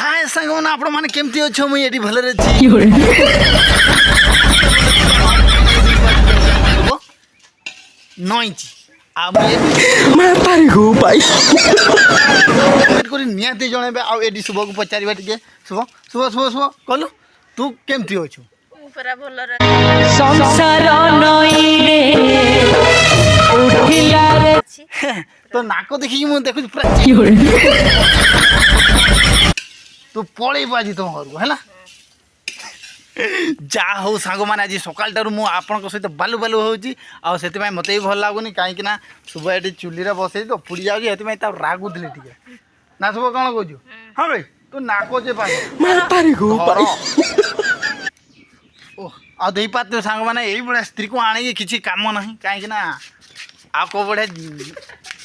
हाय सांगमने आपण माने केमती अछो मुई एठी भले रे नॉइंच आ मैं तारी हो भाई कमेंट करी नियाते जणेबे आ एठी शुभ को पचारिबा टिके शुभ शुभ शुभ शुभ कहलु तू केमती अछो पूरा भल रे संसार नई रे उठिला रे तो नाको देखि मु देखु पूरा तू पळै बाजी तुम घर है जा हो सांग मैंने आज सकाल मु आपण सहित बालू बालू होची आ से मत भी भल लगुनि कहीं शुभ ये चुली बसई तो पुड़ी जाऊँगी से रागुली टे ना शुभ कौन कह हाँ भाई तू नाकोचे दे पारे सांग मैंने यही भाया स्त्री को आने किसी कम ना कहीं आ को बढ़िया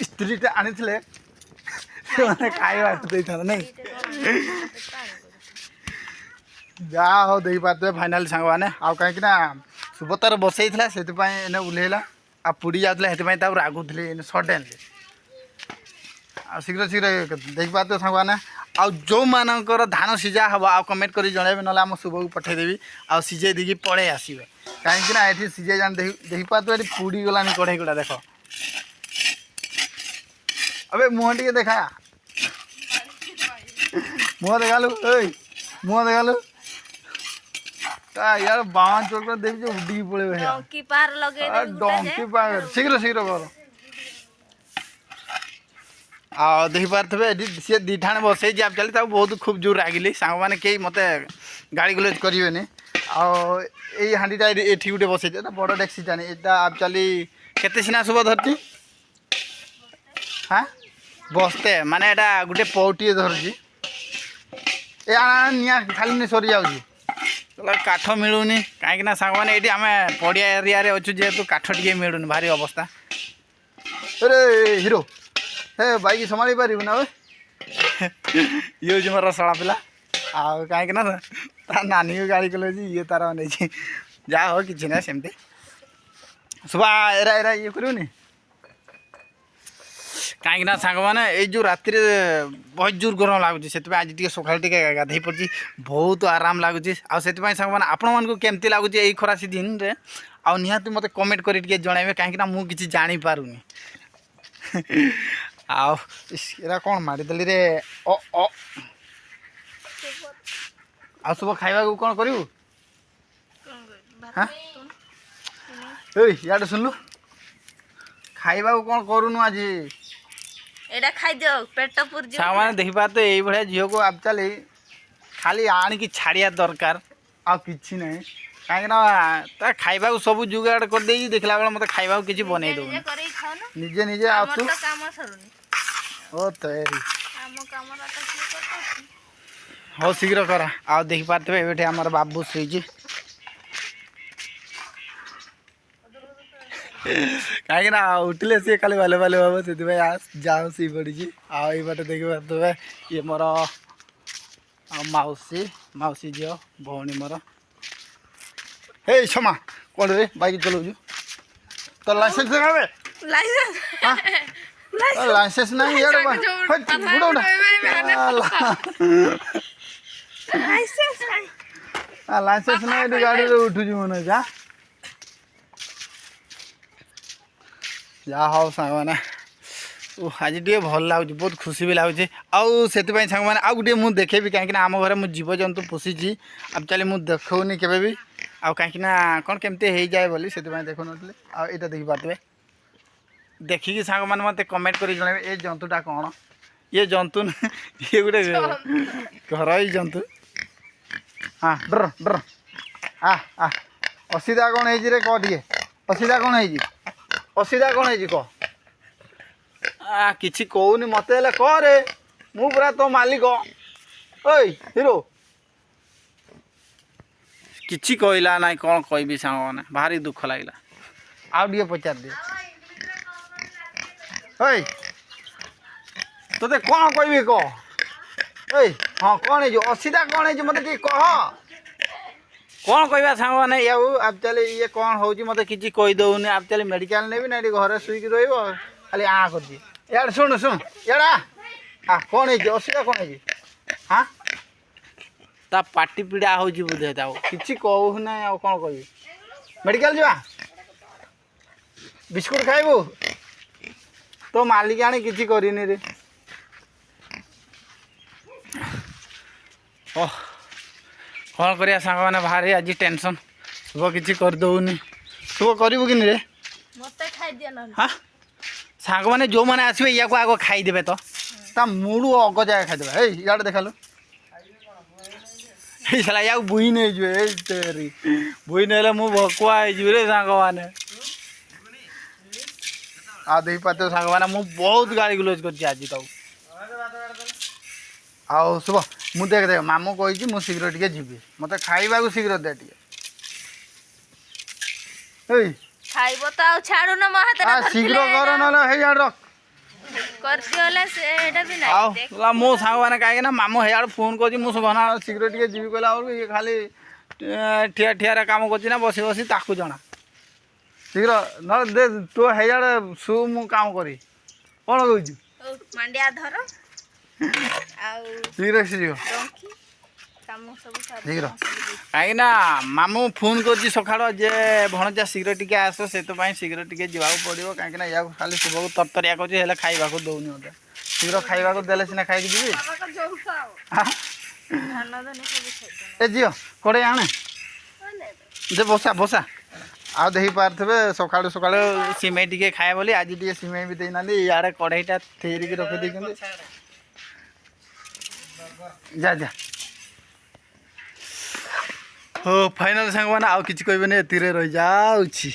स्त्री आनी खाଇବା नहीं जा हो दे पारे फाइनाल सांग मैंने आ कहीं सुबतार बसई से उल्हेला आ पुड़ी जाता रागुली सडेनली आ शीघ्र शीघ्र देख पारे सांग मैंने आ जो मानकर धान सीझा हम आ कमेंट कर जनइबे ना आम शुभ को पठेदेवी आ सीझे देकी पड़े आसवे कहीं सीझे जान देख पारे पुड़ी गलानी कढ़ई गुड़ा देख अबे मुह टे देखा मुह देखालु मुह देखालु यार बावन चोट देवी जो उड़ी पड़े डोंकी पार लगे डोंकी पार शीघ्र शीघ्र कर आ देख पारे सी दिठाण बसई आप चली बहुत खूब जोर रागिली सांग मैंने कई मत गाड़ी गुलेज करेनि आई हांडीटा ये गोटे बसई बड़ डेक्सीटा नहीं यहाँ आप चली केते सीना शुभ धरती हाँ बसते माने एटा गोटे पौटी धरची निया खाली नहीं सरी जाऊँगी काठ मिलूनी कहीं सांग मैंने ये आम पड़िया एरिया अच्छु जेहेतु काठ टे मिलूनी भारी अवस्था अरे हिरो हे बाइक संभाली पारू ना ये हूँ मोर सड़ा पिला आ कहीं नानी को गाड़ी कल ये तार नहीं जा हो कि ना सेमती सुबह एरा एरा ये करूनी कहीं सांग मैंने ये राति बहुत जोर गरम लगुच से आज टी सकाल टे गाधे पड़ी बहुत आराम लगुच आंग मैंने आपण मानक केमती लगुच यही खरा सीजन रे आ निहाती मत कमेंट कर जनइबे कहीं मुझे जानीपारूनी आरा कौन मारिदेली रे आ सब खावा कौन करू हाँ याद सुनलु खावा कौन करूनु आज एडा खाइ दियो पेट पुर जो सामान देखि पाते एई भलिया झियो को आप चली खाली आनी की छाड़िया दरकार आ किछि नहीं कहीं ता खाइबा को सब जुगाड़ कर दे देखला बेला मते खाइबा को किछि बनै दो निजे निजे आ तू काम सरुनी ओ तैयारी हम काम रा त की करतो हो शीघ्र करा आ देख पाते एबेठे हमर बाबू सुइजी कहीं उठिले सी खाली भाले भाले बाबा से जाओ सी पड़ी आई बाटे देख पारे ये मोर मौसी मौसी झील भौणी मोर हे क्षमा कौन रे बाइक चलाऊ तो लाइसेंस लाइसेंस नहीं यार लाइसेंस नहीं गाड़ी उठुची मन जा जा हाँ सांग मैंने आज टे भल लगुच बहुत खुशी भी लगुच आउ से सांग मैंने आउ गोटे मुझे देखेबी कहीं आम घर मुझे जीवजंतु पोषिची अब चले मुझे देखनी केवे भी आउ कहीं कौन केमती हो जाए बोली से देखु नी आईटा देख पारे देखिकी सांग मैंने मत कमेंट कर जनइबे ये जंतुटा कौन ये जंतु ये गोटे घर जंतु हाँ डर डर आ असुविधा कौन है कह टे असुविधा कौन है असुविधा कौन है कह किसी कहूनी मत कह रे मु पूरा तो मालिक ओए हिरो किसी कहला ना कौन कहबी सांग मैंने भारी दुख लगे आउ टे पचार दे ओए तोते कौन कहबी कह ओए हाँ कौन है असुविधा कौन है मत कह कौन कहवा सांग मैंने या आप चले ये कौन हो मत किसी कहीदे आप चले मेडिकल नेबी ना घर शुक खाली आ कर यार शुण शुण यार आ कौन है असुविधा कौन है हाँ ତା ପାଟି ପିଡ଼ା ହେଉଛି ବୋଧେ ତାକୁ କିଛି କହୁନାହିଁ ଆଉ କ'ଣ କହିବି ମେଡ଼ିକାଲ ଯିବା ବିସ୍କୁଟ ଖାଇବୁ ତୋ ମାଲିକ ଆଣି କିଛି କରିନି ରେ ଓହ କ'ଣ କରିବା ସାଙ୍ଗମାନେ ଭାରି ଆଜି ଟେନସନ୍ ଶୁଭ କିଛି କରିଦେଉନି ଶୁଭ କରିବୁ କିନି ରେ ମତେ ଖାଇଦିଅ ନହେଲେ ହଁ ସାଙ୍ଗମାନେ ଯେଉଁମାନେ ଆସିବେ ୟାକୁ ଆଗ ଖାଇଦେବେ ତ ତା ମୁଳୁ ଅଗ ଜାଗା ଖାଇଦେବେ ଏଇ ଇଆଡ଼େ ଦେଖାଲୁ ଏଇ ସାଲା ୟାକୁ ବୁଇ ନେଇଯିବେ ଏଇ ତେରି ବୁଇ ନେଲେ ମୁଁ ଭକୁଆ ହେଇଯିବି ରେ ସାଙ୍ଗମାନେ ଆଉ ଦେଇପାରୁଥିବ ସାଙ୍ଗମାନେ ମୁଁ ବହୁତ ଗାଳି ଗୁଲଜ କରିଛି ଆଜି ତାକୁ ଆଉ ଶୁଭ ମୁଁ ଦେଖ ମାମୁଁ କହିଛି ମୁଁ ଶୀଘ୍ର ଟିକେ ଯିବି ମୋତେ ଖାଇବାକୁ ଶୀଘ୍ର ଦେ ଟିକେ ଏଇ ଖାଇବ ତ ଆଉ ଛାଡୁନ ମୋ ହାତରେ ଶୀଘ୍ର କର ନହେଲେ ହେଇଆଡ଼େ ରଖ କରିଦିଅଲେ ସେଇଟା ବି ନାହିଁ ଆଉ ମୋ ସାଙ୍ଗମାନେ କାହିଁକି ନା ମାମୁଁ ହେଇଆଡ଼େ ଫୋନ୍ କରୁଛି ମୁଁ ଘନା ଶୀଘ୍ର ଟିକେ ଯିବି କହିଲା ବେଳକୁ ଇଏ ଖାଲି ଠିଆ ଠିଆରେ କାମ କରୁଛି ନା ବସି ବସି ତାକୁ ଜଣା ଶୀଘ୍ର ନହେଲେ ଦେ ତୁ ହେଇଆଡ଼େ ଶୁ ମୁଁ କାମ କରି କ'ଣ କହୁଛୁ ମାଣ୍ଡିଆ ଧର ଆଉ ଶୀଘ୍ର ଶୀଘ୍ର ଡଙ୍କି କାମ ସବୁ ଶୀଘ୍ର କାହିଁକି ନା ମାମୁଁ ଫୋନ୍ କରୁଛି ସକାଳୁ ଯେ ଭଣଜା ଶୀଘ୍ର ଟିକେ ଆସ ସେଥିପାଇଁ ଶୀଘ୍ର ଟିକେ ଯିବାକୁ ପଡ଼ିବ କାହିଁକି ନା ୟାକୁ ଖାଲି ଶୁଭକୁ ତରତରିଆ କରୁଛି ହେଲେ ଖାଇବାକୁ ଦେଉନି ମୋତେ ଶୀଘ୍ର ଖାଇବାକୁ ଦେଲେ ସିନା ଖାଇକି ଯିବି ଏ ଝିଅ କୋଡ଼େ ଆଣେ ଯେ ବସା ବସା ଆଉ ଦେଖିପାରୁଥିବେ ସକାଳୁ ସକାଳୁ ସିମେଇ ଟିକେ ଖାଏ ବୋଲି ଆଜି ଟିକେ ସିମେଇ ବି ଦେଇନାହାନ୍ତି ଇଆଡ଼େ କଢ଼େଇଟା ଥେରିକି ରଖିଦେଇଛନ୍ତି ଯା ଯା ହଉ ଫାଇନାଲ୍ ସାଙ୍ଗମାନେ ଆଉ କିଛି କହିବେନି ଏତିକିରେ ରହିଯାଉଛି।